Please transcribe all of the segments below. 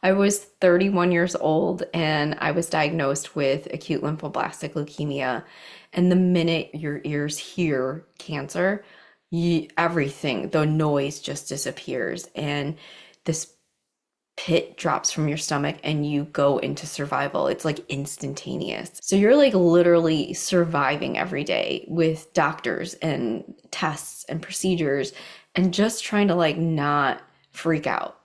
I was 31 years old and I was diagnosed with acute lymphoblastic leukemia. And the minute your ears hear cancer, everything, the noise just disappears. And this pit drops from your stomach and you go into survival. It's like instantaneous. So you're like literally surviving every day with doctors and tests and procedures and just trying to like not freak out.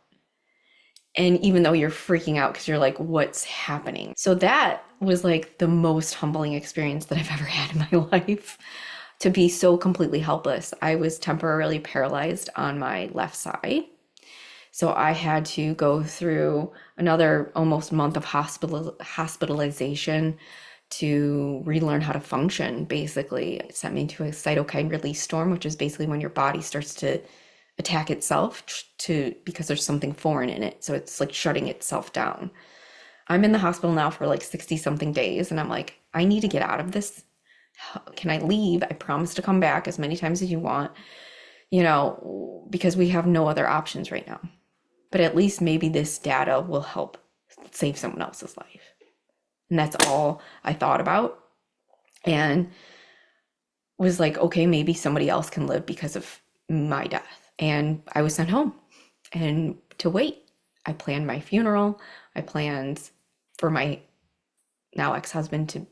And even though you're freaking out because you're like, what's happening? So that was like the most humbling experience that I've ever had in my life to be so completely helpless. I was temporarily paralyzed on my left side. So I had to go through another almost month of hospitalization to relearn how to function, basically. It sent me to a cytokine release storm, which is basically when your body starts to attack itself to because there's something foreign in it. So it's like shutting itself down. I'm in the hospital now for like 60 something days and I'm like, I need to get out of this. Can I leave? I promise to come back as many times as you want, because we have no other options right now. But at least maybe this data will help save someone else's life. And that's all I thought about. And was like, okay, maybe somebody else can live because of my death. And I was sent home and to wait. I planned my funeral. I planned for my now ex-husband to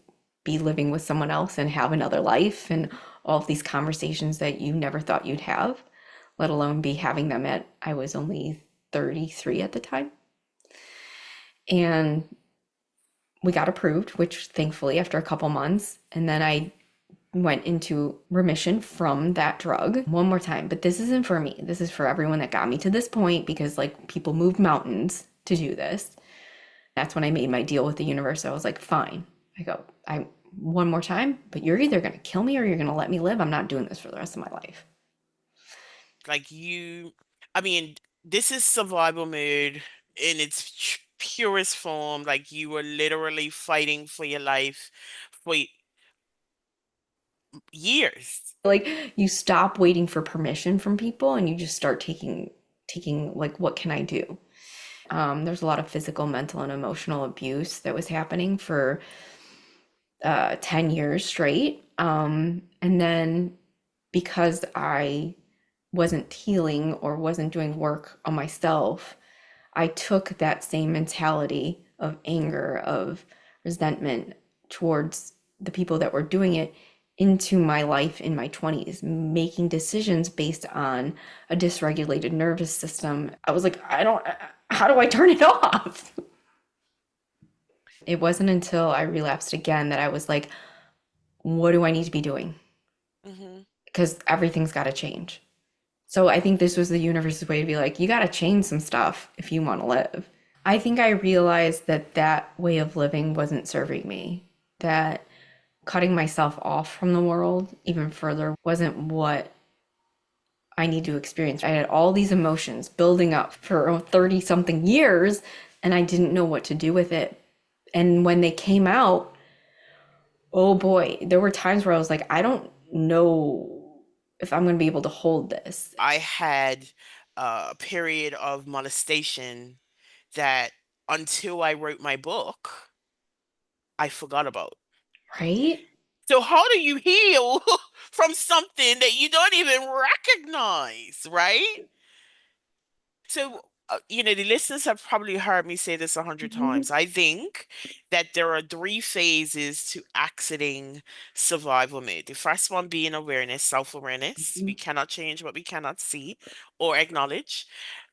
be living with someone else and have another life and all of these conversations that you never thought you'd have, let alone be having them at, I was only 33 at the time. And we got approved, which thankfully after a couple months, and then I went into remission from that drug one more time. But this isn't for me. This is for everyone that got me to this point because like people moved mountains to do this. That's when I made my deal with the universe. I was like, fine. I one more time, but you're either going to kill me or you're going to let me live. I'm not doing this for the rest of my life. Like I mean, this is survival mode in its purest form. Like you were literally fighting for your life for years. Like you stop waiting for permission from people and you just start taking like what can I do? There's a lot of physical, mental, and emotional abuse that was happening for 10 years straight. And then because I wasn't healing or wasn't doing work on myself, I took that same mentality of anger, of resentment towards the people that were doing it into my life in my 20s, making decisions based on a dysregulated nervous system. I was like, how do I turn it off? It wasn't until I relapsed again that I was like, what do I need to be doing? Hmm. Because everything's got to change. So I think this was the universe's way to be like, you got to change some stuff if you want to live. I think I realized that that way of living wasn't serving me, that cutting myself off from the world even further wasn't what I need to experience. I had all these emotions building up for 30 something years and I didn't know what to do with it. And when they came out, oh boy, there were times where I was like, I don't know if I'm going to be able to hold this, I had a period of molestation that until I wrote my book, I forgot about. right? So how do you heal from something that you don't even recognize, right? So, the listeners have probably heard me say this 100 times. I think that there are three phases to exiting survival mode. The first one being awareness, self-awareness. We cannot change what we cannot see or acknowledge.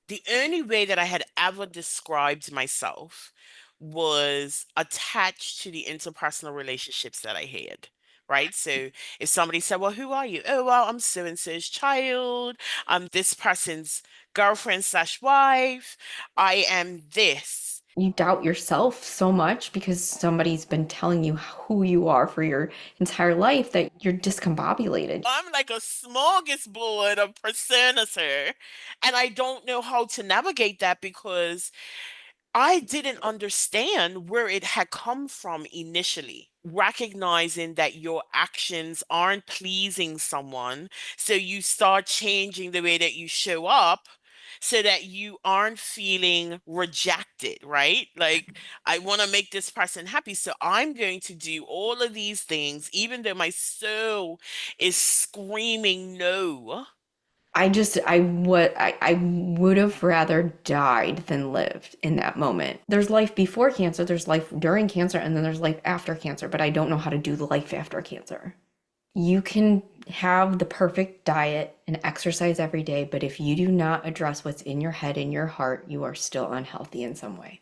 The only way that I had ever described myself was attached to the interpersonal relationships that I had. Right. So if somebody said, well, who are you? Oh, well, I'm so and so's child. I'm this person's girlfriend slash wife. I am this. You doubt yourself so much because somebody's been telling you who you are for your entire life that you're discombobulated. I'm like a smorgasbord of personas here. And I don't know how to navigate that because I didn't understand where it had come from initially. Recognizing that your actions aren't pleasing someone, so you start changing the way that you show up so that you aren't feeling rejected, right? Like, I want to make this person happy, so I'm going to do all of these things, even though my soul is screaming no. I would have rather died than lived in that moment. There's life before cancer, there's life during cancer, and then there's life after cancer, but I don't know how to do the life after cancer. You can have the perfect diet and exercise every day, but if you do not address what's in your head and your heart, you are still unhealthy in some way.